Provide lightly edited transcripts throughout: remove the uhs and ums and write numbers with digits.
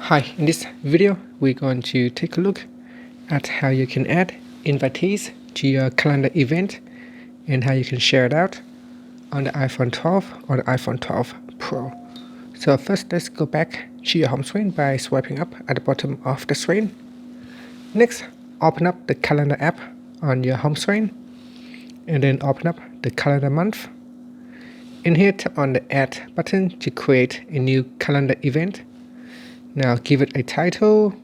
Hi, in this video we're going to take a look at how you can add invitees to your calendar event and how you can share it out on the iPhone 12 or the iPhone 12 Pro. So first, let's go back to your home screen by swiping up at the bottom of the screen. Next, open up the calendar app on your home screen and then open up the calendar month. In here, tap on the add button to create a new calendar event. Now give it a title,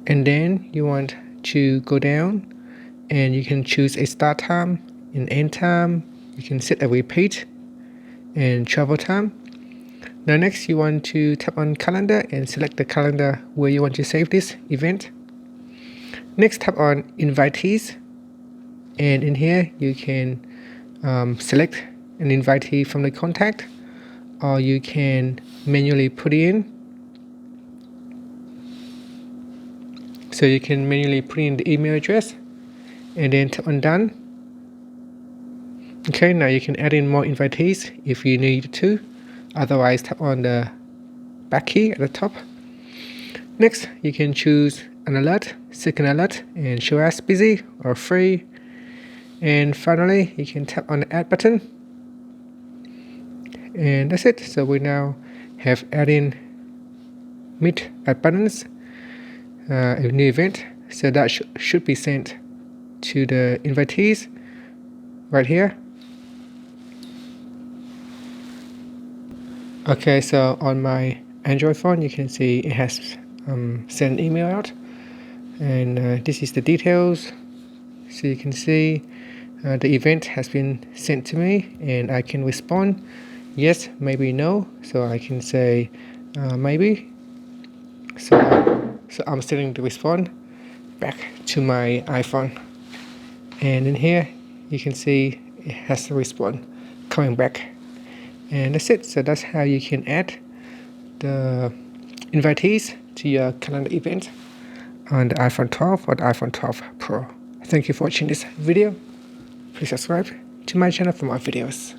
and then you want to go down and you can choose a start time and end time. You can set a repeat and travel time. Now next, you want to tap on calendar and select the calendar where you want to save this event. Next, tap on invitees, and in here you can select an invitee from the contact, or you can manually put it in. So you can manually put in the email address and then tap on done. Okay, now you can add in more invitees if you need to. Otherwise, tap on the back key at the top. Next, you can choose an alert, second alert, and show as busy or free. And finally, you can tap on the add button. And that's it. So we now have add-in meet add buttons, a new event. So that should be sent to the invitees right here. Okay, so on my Android phone, you can see it has sent email out, and this is the details. So you can see the event has been sent to me, and I can respond yes, maybe, no. So I can say maybe. So I'm setting the response back to my iPhone, and in here you can see it has the response coming back, and that's it. So that's how you can add the invitees to your calendar event on the iPhone 12 or the iPhone 12 Pro. Thank you for watching this video. Please subscribe to my channel for more videos.